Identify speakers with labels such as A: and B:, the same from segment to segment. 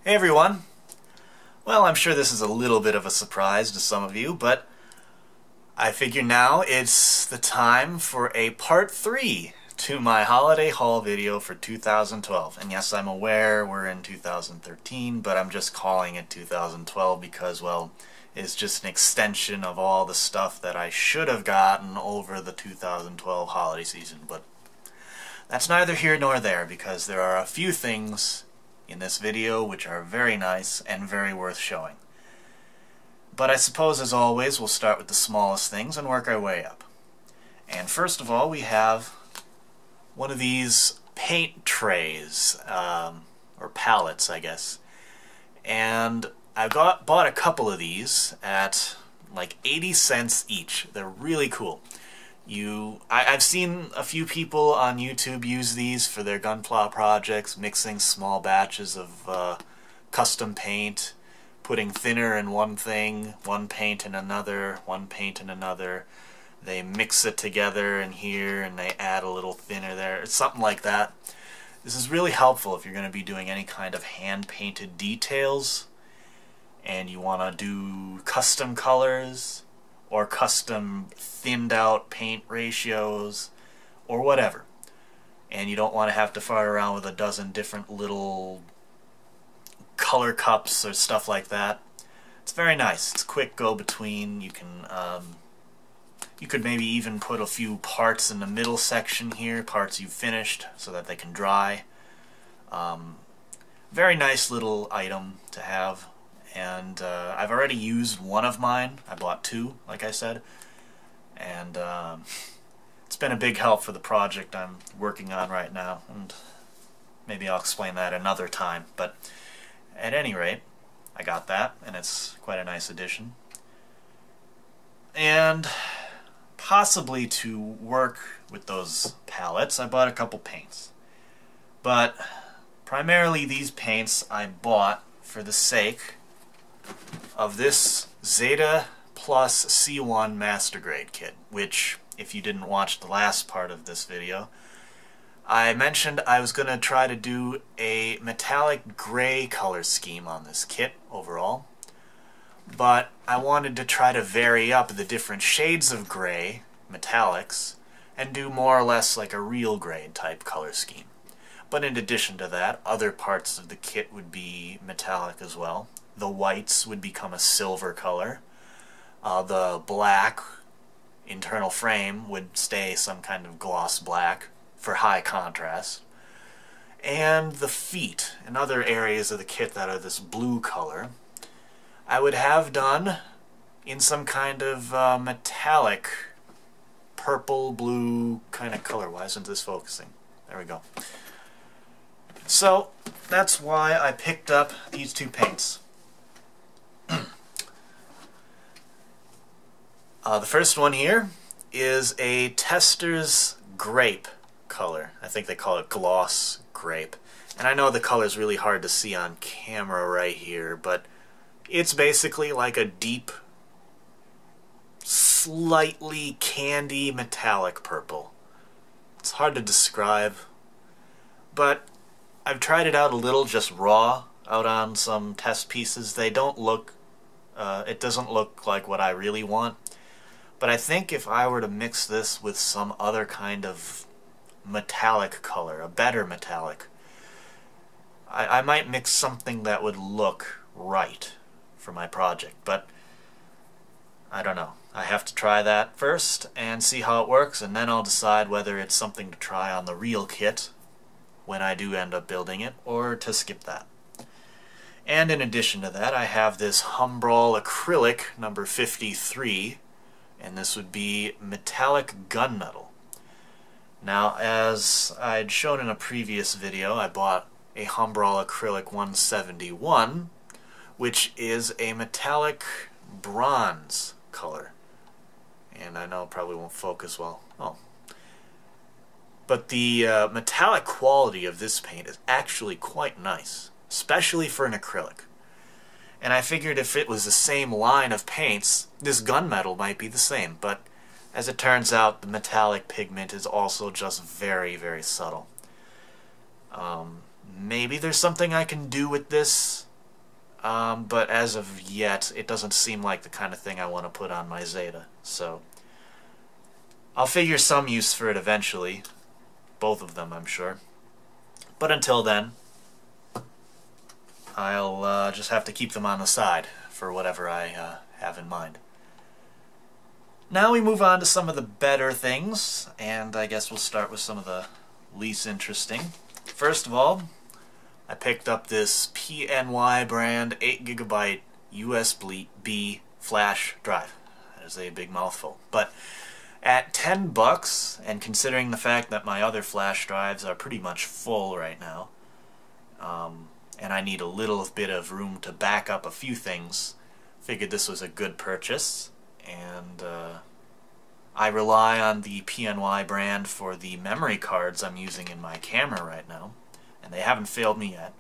A: Hey everyone! Well, I'm sure this is a little bit of a surprise to some of you, but I figure now it's the time for a part 3 to my holiday haul video for 2012. And yes, I'm aware we're in 2013, but I'm just calling it 2012 because, well, it's just an extension of all the stuff that I should have gotten over the 2012 holiday season. But that's neither here nor there, because there are a few things in this video which are very nice and very worth showing. But I suppose, as always, we'll start with the smallest things and work our way up. And first of all, we have one of these paint trays, or palettes, I guess. And I bought a couple of these at like 80 cents each. They're really cool. I've seen a few people on YouTube use these for their gunpla projects, mixing small batches of custom paint, putting thinner in one thing, one paint in another, one paint in another. They mix it together in here and they add a little thinner there. It's something like that. This is really helpful if you're going to be doing any kind of hand-painted details and you want to do custom colors or custom thinned out paint ratios or whatever, and you don't want to have to fart around with a dozen different little color cups or stuff like that. It's very nice. It's a quick go-between. You could maybe even put a few parts in the middle section here, parts you've finished, so that they can dry. Very nice little item to have. And I've already used one of mine. I bought two, like I said. And it's been a big help for the project I'm working on right now. And maybe I'll explain that another time. But at any rate, I got that, and it's quite a nice addition. And possibly to work with those palettes, I bought a couple paints. But primarily these paints I bought for the sake of this Zeta Plus C1 Master Grade kit, which, if you didn't watch the last part of this video, I mentioned I was going to try to do a metallic gray color scheme on this kit overall, but I wanted to try to vary up the different shades of gray, metallics, and do more or less like a real grade type color scheme. But in addition to that, other parts of the kit would be metallic as well. The whites would become a silver color. The black internal frame would stay some kind of gloss black for high contrast. And the feet and other areas of the kit that are this blue color, I would have done in some kind of metallic purple, blue kind of color. Why isn't this focusing? There we go. So that's why I picked up these two paints. The first one here is a Tester's Grape color. I think they call it Gloss Grape. And I know the color is really hard to see on camera right here, but it's basically like a deep, slightly candy metallic purple. It's hard to describe, but I've tried it out a little just raw out on some test pieces. They don't look, it doesn't look like what I really want. But I think if I were to mix this with some other kind of metallic color, a better metallic, I might mix something that would look right for my project. But I don't know. I have to try that first and see how it works, and then I'll decide whether it's something to try on the real kit when I do end up building it, or to skip that. And in addition to that, I have this Humbrol acrylic number 53, and this would be metallic gunmetal. Now, as I'd shown in a previous video, I bought a Humbrol acrylic 171, which is a metallic bronze color. And I know it probably won't focus well. Oh. But the metallic quality of this paint is actually quite nice, especially for an acrylic. And I figured if it was the same line of paints, this gunmetal might be the same, but as it turns out, the metallic pigment is also just very, very subtle. Maybe there's something I can do with this but as of yet, it doesn't seem like the kind of thing I want to put on my Zeta. So I'll figure some use for it eventually. Both of them, I'm sure. But until then, I'll just have to keep them on the side for whatever I have in mind. Now we move on to some of the better things, and I guess we'll start with some of the least interesting. First of all, I picked up this PNY brand 8GB USB flash drive. That is a big mouthful. But at $10, and considering the fact that my other flash drives are pretty much full right now, and I need a little bit of room to back up a few things, figured this was a good purchase. And I rely on the PNY brand for the memory cards I'm using in my camera right now, and they haven't failed me yet.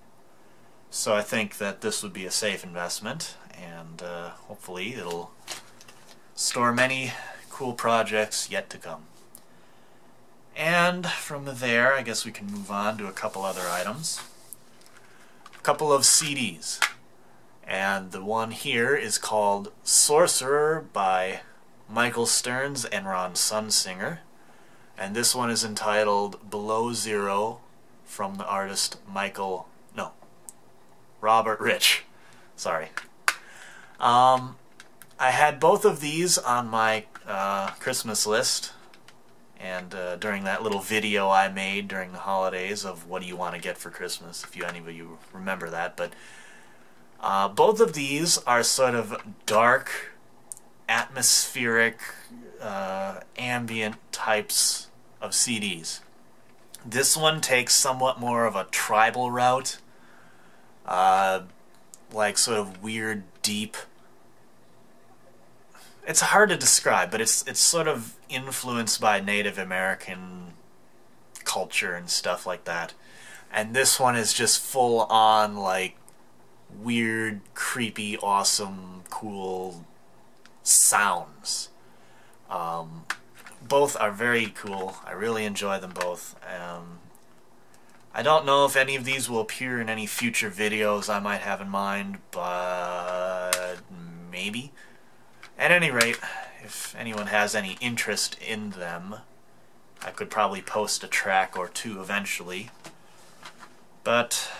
A: So I think that this would be a safe investment, and hopefully it'll store many cool projects yet to come. And from there, I guess we can move on to a couple other items. A couple of CDs. And the one here is called Sorcerer by Michael Stearns and Ron Sunsinger. And this one is entitled Below Zero from the artist Robert Rich. Sorry. I had both of these on my Christmas list, and during that little video I made during the holidays of what do you want to get for Christmas, if any of you remember that. But both of these are sort of dark, atmospheric, ambient types of CDs. This one takes somewhat more of a tribal route, like sort of weird, deep. It's hard to describe, but it's sort of influenced by Native American culture and stuff like that. And this one is just full on, like, weird, creepy, awesome, cool sounds. Both are very cool. I really enjoy them both. I don't know if any of these will appear in any future videos I might have in mind, but maybe. At any rate, if anyone has any interest in them, I could probably post a track or two eventually. But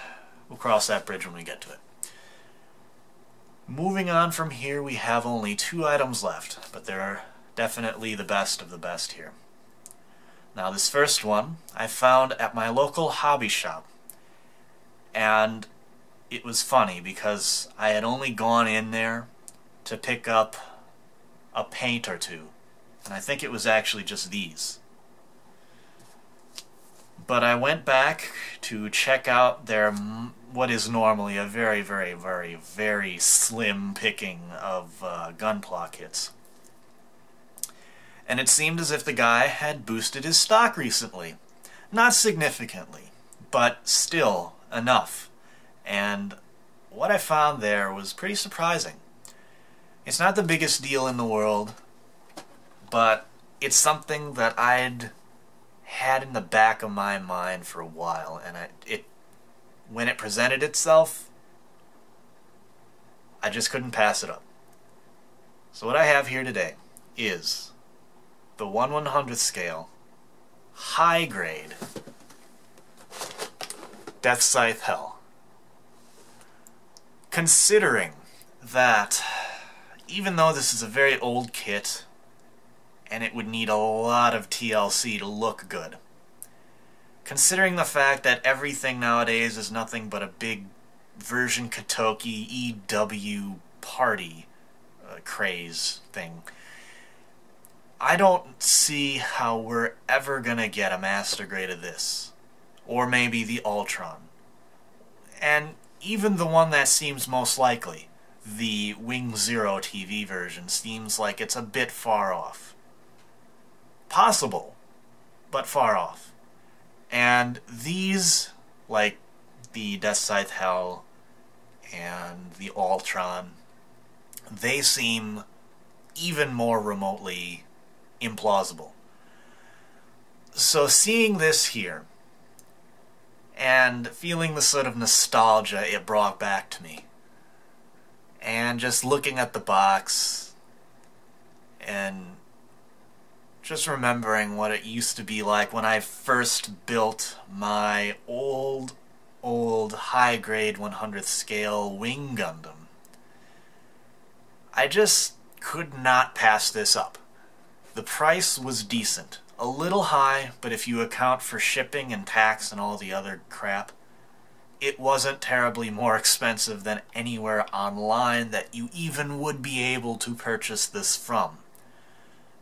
A: we'll cross that bridge when we get to it. Moving on from here, we have only 2 items left, but they're definitely the best of the best here. Now, this first one I found at my local hobby shop, and it was funny because I had only gone in there to pick up a paint or two, and I think it was actually just these. But I went back to check out their what is normally a very, very, very, very slim picking of Gunpla kits. And it seemed as if the guy had boosted his stock recently. Not significantly, but still enough. And what I found there was pretty surprising. It's not the biggest deal in the world, but it's something that I'd had in the back of my mind for a while, and when it presented itself, I just couldn't pass it up. So what I have here today is the 1/100th scale, high grade Death Scythe Hell. Considering that, even though this is a very old kit, and it would need a lot of TLC to look good, considering the fact that everything nowadays is nothing but a big version Katoki EW party craze thing, I don't see how we're ever gonna get a master grade of this, or maybe the Ultron, and even the one that seems most likely, the Wing Zero TV version, seems like it's a bit far off. Possible, but far off. And these, like the Death Scythe Hell and the Ultron, they seem even more remotely implausible. So seeing this here, and feeling the sort of nostalgia it brought back to me, and just looking at the box and just remembering what it used to be like when I first built my old high-grade 100th scale Wing Gundam. I just could not pass this up. The price was decent. A little high, but if you account for shipping and tax and all the other crap, it wasn't terribly more expensive than anywhere online that you even would be able to purchase this from.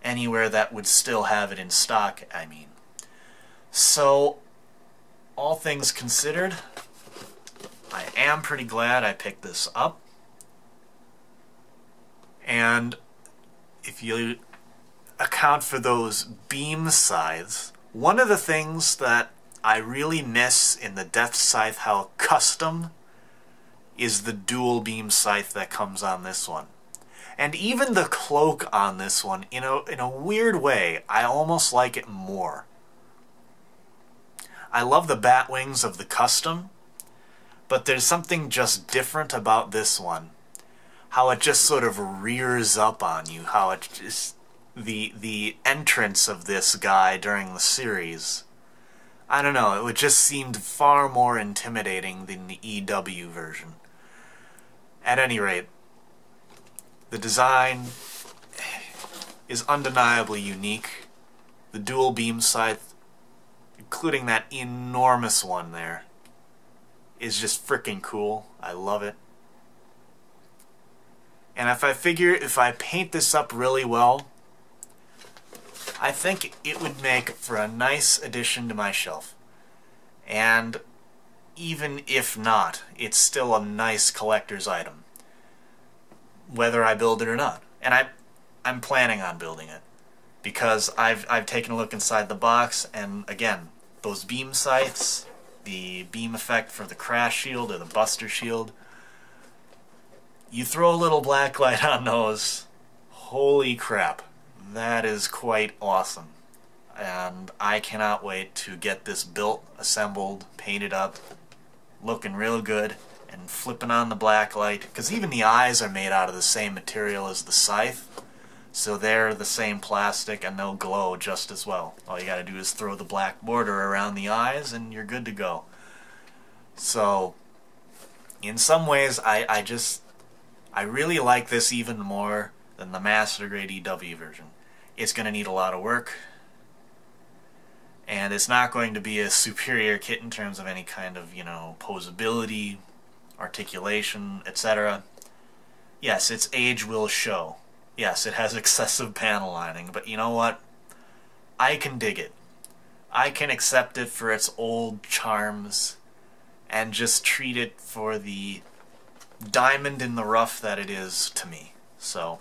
A: Anywhere that would still have it in stock, I mean. So, all things considered, I am pretty glad I picked this up. And if you account for those beam scythes, one of the things that I really miss in the Death Scythe Hell Custom is the dual beam scythe that comes on this one. And even the cloak on this one, in a weird way, I almost like it more. I love the bat wings of the custom, but there's something just different about this one. How it just sort of rears up on you, how it just... The entrance of this guy during the series, I don't know, it just seemed far more intimidating than the EW version. At any rate, the design is undeniably unique. The dual beam scythe, including that enormous one there, is just freaking cool. I love it. And if I paint this up really well, I think it would make for a nice addition to my shelf. And even if not, it's still a nice collector's item, whether I build it or not. And I'm planning on building it, because I've taken a look inside the box, and again, those beam scythes, the beam effect for the crash shield or the buster shield, you throw a little black light on those, holy crap. That is quite awesome, and I cannot wait to get this built, assembled, painted up, looking real good, and flipping on the black light, because even the eyes are made out of the same material as the scythe, so they're the same plastic and they'll glow just as well. All you gotta do is throw the black border around the eyes and you're good to go. So, in some ways, I really like this even more than the Master Grade EW version. It's going to need a lot of work, and it's not going to be a superior kit in terms of any kind of, posability, articulation, etc. Yes, its age will show. Yes, it has excessive panel lining, but you know what? I can dig it. I can accept it for its old charms, and just treat it for the diamond in the rough that it is to me. So,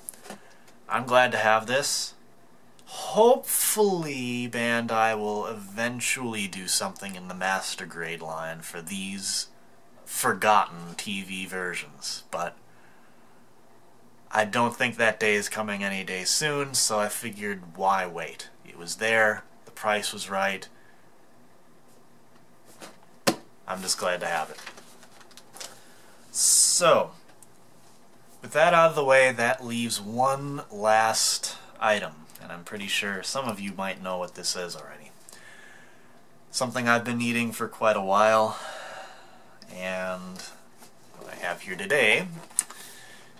A: I'm glad to have this. Hopefully Bandai will eventually do something in the Master Grade line for these forgotten TV versions, but I don't think that day is coming any day soon, so I figured why wait? It was there, the price was right. I'm just glad to have it. So, with that out of the way, that leaves one last item, and I'm pretty sure some of you might know what this is already. Something I've been needing for quite a while, and what I have here today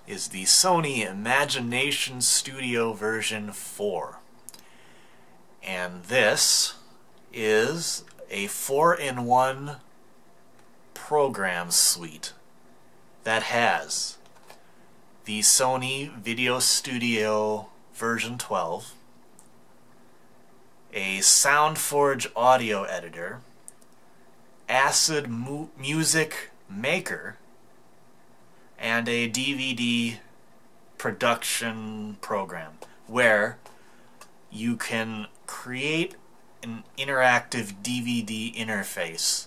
A: is the Sony Imagination Studio version 4. And this is a 4-in-1 program suite that has the Sony Video Studio version 12, a SoundForge audio editor, Acid Music Maker, and a DVD production program where you can create an interactive DVD interface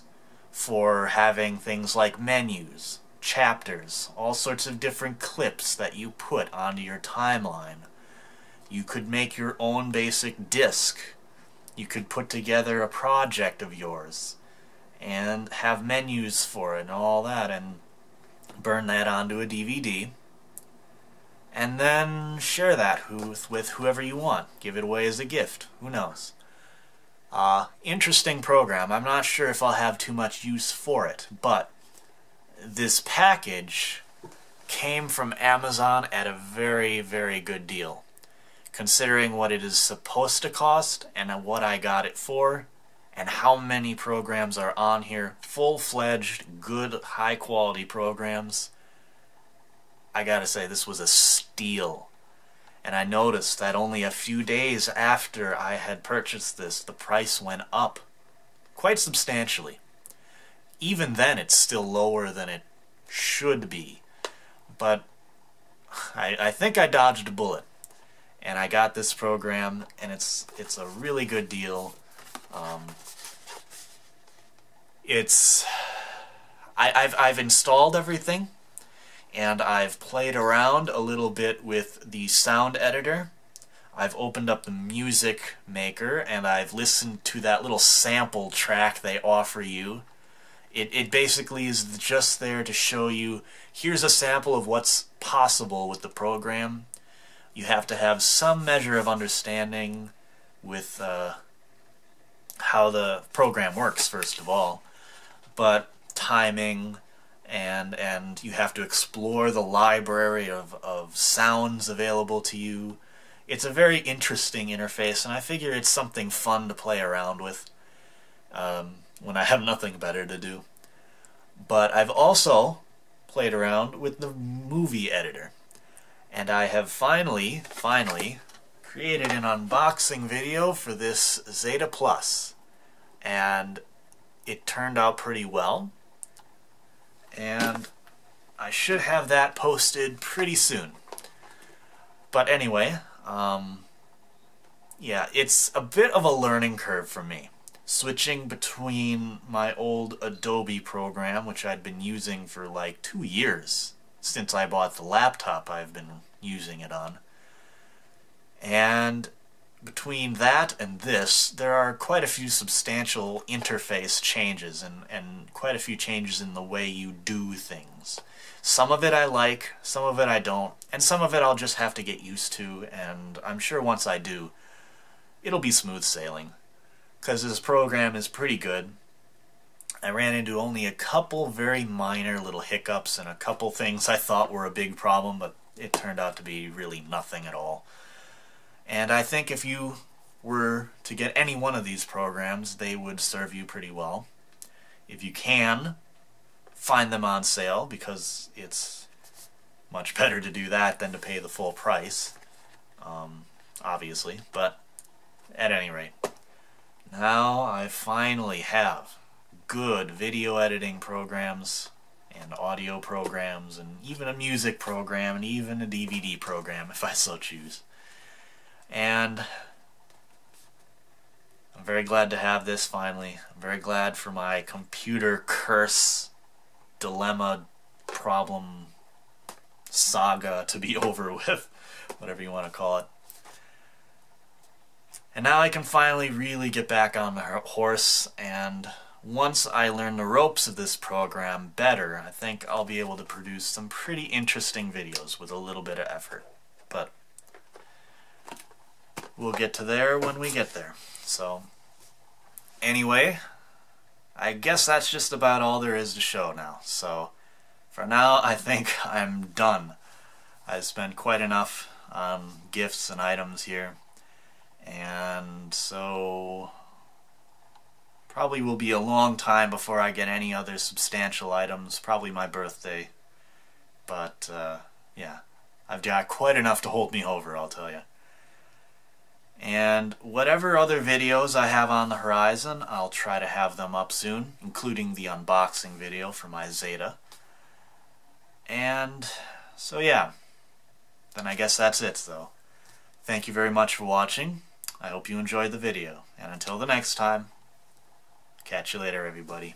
A: for having things like menus, chapters, all sorts of different clips that you put onto your timeline. You could make your own basic disc. You could put together a project of yours and have menus for it and all that, and burn that onto a DVD. and then share that with whoever you want. Give it away as a gift. Who knows? Interesting program. I'm not sure if I'll have too much use for it, but this package came from Amazon at a very, very good deal. Considering what it is supposed to cost and what I got it for, and how many programs are on here, full-fledged, good, high-quality programs, I gotta say, this was a steal. And I noticed that only a few days after I had purchased this, the price went up quite substantially. Even then, it's still lower than it should be. But I think I dodged a bullet. And I got this program, and it's a really good deal. I've installed everything, and I've played around a little bit with the sound editor. I've opened up the music maker, and I've listened to that little sample track they offer you. It basically is just there to show you, here's a sample of what's possible with the program. You have to have some measure of understanding with how the program works, first of all, but timing, and you have to explore the library of sounds available to you. It's a very interesting interface, and I figure it's something fun to play around with when I have nothing better to do. But I've also played around with the movie editor. And I have finally created an unboxing video for this Zeta Plus. And it turned out pretty well. And I should have that posted pretty soon. But anyway, yeah, it's a bit of a learning curve for me. Switching between my old Adobe program, which I'd been using for like 2 years. Since I bought the laptop I've been using it on. And between that and this, there are quite a few substantial interface changes and quite a few changes in the way you do things. Some of it I like, some of it I don't, and some of it I'll just have to get used to, and I'm sure once I do, it'll be smooth sailing. Because this program is pretty good. I ran into only a couple very minor little hiccups and a couple things I thought were a big problem, but it turned out to be really nothing at all. And I think if you were to get any one of these programs, they would serve you pretty well. If you can, find them on sale, because it's much better to do that than to pay the full price, obviously. But at any rate, now I finally have good video editing programs and audio programs and even a music program and even a DVD program if I so choose. And I'm very glad to have this finally. I'm very glad for my computer curse, dilemma, problem, saga to be over with, whatever you want to call it. And now I can finally really get back on the horse, and once I learn the ropes of this program better, I think I'll be able to produce some pretty interesting videos with a little bit of effort. But we'll get to there when we get there. So anyway, I guess that's just about all there is to show now. So for now, I think I'm done. I've spent quite enough on gifts and items here. And so probably will be a long time before I get any other substantial items, probably my birthday. But yeah, I've got quite enough to hold me over, I'll tell you. And whatever other videos I have on the horizon, I'll try to have them up soon, including the unboxing video for my Zeta. And so yeah, then I guess that's it though. Thank you very much for watching. I hope you enjoyed the video, and until the next time, catch you later everybody.